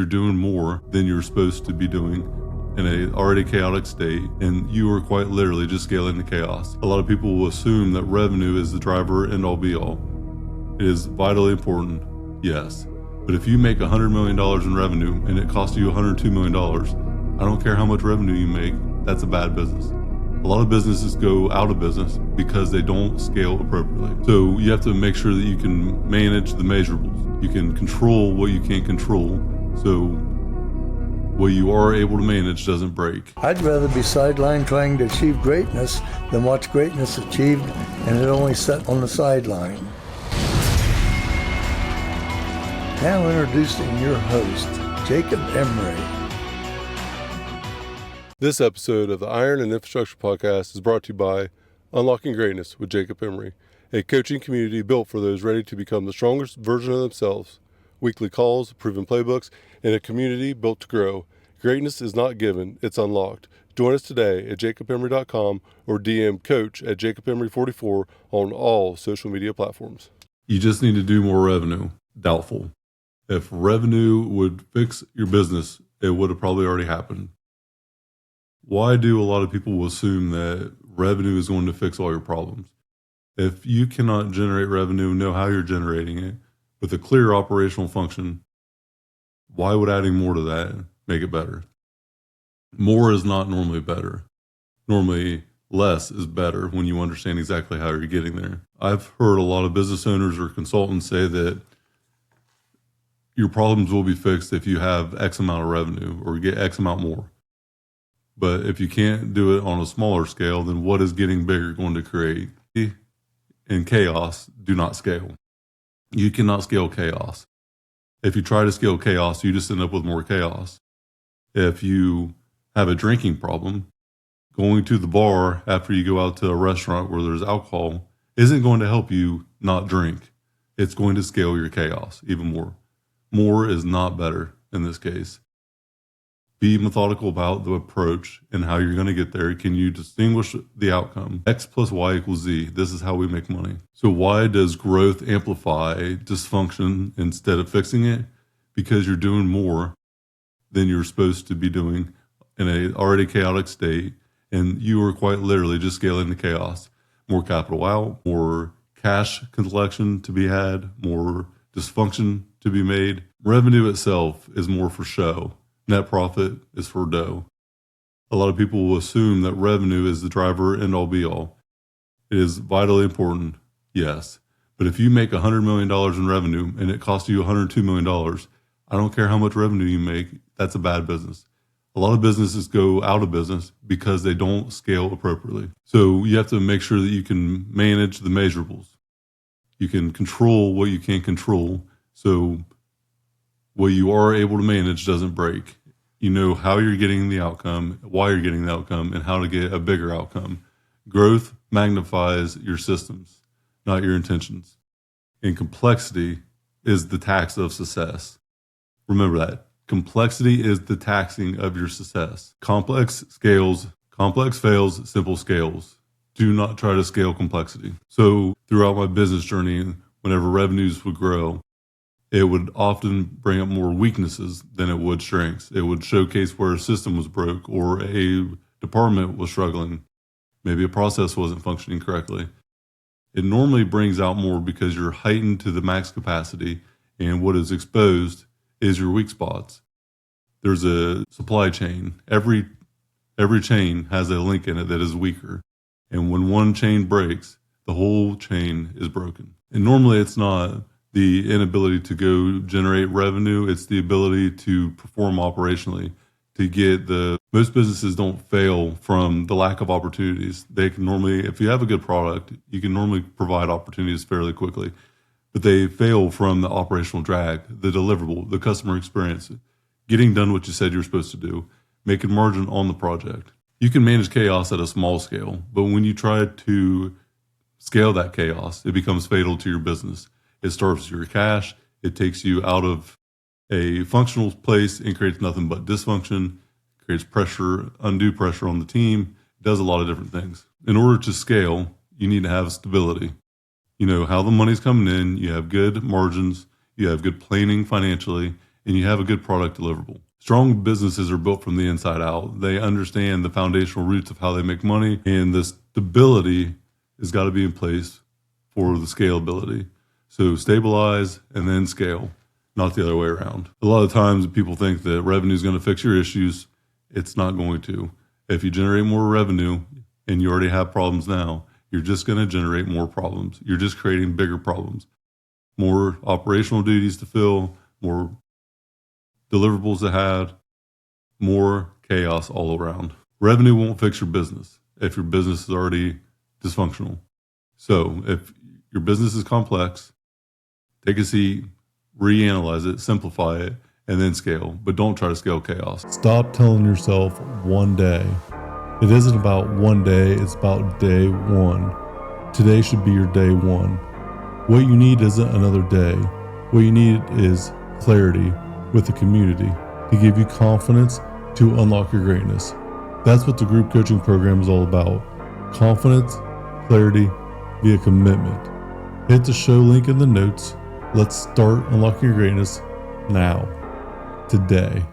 You're doing more than you're supposed to be doing in a already chaotic state, and you are quite literally just scaling the chaos. A lot of people will assume that revenue is the driver and all be all. It is vitally important, yes. But if you make $100 million in revenue and it costs you $102 million, I don't care how much revenue you make, that's a bad business. A lot of businesses go out of business because they don't scale appropriately. So you have to make sure that you can manage the measurables. You can control what you can't control, so what you are able to manage doesn't break. I'd rather be sidelined trying to achieve greatness than watch greatness achieved and it only set on the sideline. Now introducing your host, Jacob Emery. This episode of the Iron and Infrastructure Podcast is brought to you by Unlocking Greatness with Jacob Emery, a coaching community built for those ready to become the strongest version of themselves. Weekly calls, proven playbooks, and a community built to grow. Greatness is not given, it's unlocked. Join us today at jacobemery.com or DM coach at jacobemery44 on all social media platforms. You just need to do more revenue. Doubtful. If revenue would fix your business, it would have probably already happened. Why do a lot of people assume that revenue is going to fix all your problems? If you cannot generate revenue, know how you're generating it with a clear operational function, why would adding more to that make it better? More is not normally better. Normally, less is better when you understand exactly how you're getting there. I've heard a lot of business owners or consultants say that your problems will be fixed if you have X amount of revenue or get X amount more. But if you can't do it on a smaller scale, then what is getting bigger going to create? And chaos do not scale. You cannot scale chaos. If you try to scale chaos, you just end up with more chaos. If you have a drinking problem, going to the bar after you go out to a restaurant where there's alcohol isn't going to help you not drink. It's going to scale your chaos even more. More is not better in this case. Be methodical about the approach and how you're going to get there. Can you distinguish the outcome? X plus Y equals Z. This is how we make money. So why does growth amplify dysfunction instead of fixing it? Because you're doing more than you're supposed to be doing in an already chaotic state, and you are quite literally just scaling the chaos. More capital out, more cash collection to be had, more dysfunction to be made. Revenue itself is more for show. Net profit is for dough. A lot of people will assume that revenue is the driver and all be all. It is vitally important, yes. But if you make $100 million in revenue and it costs you $102 million, I don't care how much revenue you make, that's a bad business. A lot of businesses go out of business because they don't scale appropriately. So you have to make sure that you can manage the measurables. You can control what you can't control. So what you are able to manage doesn't break. You know how you're getting the outcome, why you're getting the outcome, and how to get a bigger outcome. Growth magnifies your systems, not your intentions. And complexity is the tax of success. Remember that. Complexity is the taxing of your success. Complex fails, simple scales. Do not try to scale complexity. So throughout my business journey, whenever revenues would grow, it would often bring up more weaknesses than it would strengths. It would showcase where a system was broke or a department was struggling. Maybe a process wasn't functioning correctly. It normally brings out more because you're heightened to the max capacity, and what is exposed is your weak spots. There's a supply chain. Every chain has a link in it that is weaker. And when one chain breaks, the whole chain is broken. And normally it's not the inability to go generate revenue, it's the ability to perform operationally. Most businesses don't fail from the lack of opportunities. They can normally, if you have a good product, you can normally provide opportunities fairly quickly. But they fail from the operational drag, the deliverable, the customer experience, getting done what you said you're supposed to do, making margin on the project. You can manage chaos at a small scale, but when you try to scale that chaos, it becomes fatal to your business. It starves your cash. It takes you out of a functional place and creates nothing but dysfunction, creates pressure, undue pressure on the team. It does a lot of different things. In order to scale, you need to have stability. You know how the money's coming in, you have good margins, you have good planning financially, and you have a good product deliverable. Strong businesses are built from the inside out. They understand the foundational roots of how they make money, and the stability has got to be in place for the scalability. So stabilize and then scale, not the other way around. A lot of times people think that revenue is going to fix your issues. It's not going to. If you generate more revenue and you already have problems now, you're just going to generate more problems. You're just creating bigger problems. More operational duties to fill, more deliverables to have, more chaos all around. Revenue won't fix your business if your business is already dysfunctional. So if your business is complex, take a seat, reanalyze it, simplify it, and then scale. But don't try to scale chaos. Stop telling yourself one day. It isn't about one day, it's about day one. Today should be your day one. What you need isn't another day. What you need is clarity with the community to give you confidence to unlock your greatness. That's what the group coaching program is all about. Confidence, clarity, via commitment. Hit the show link in the notes. Let's start unlocking your greatness now, today.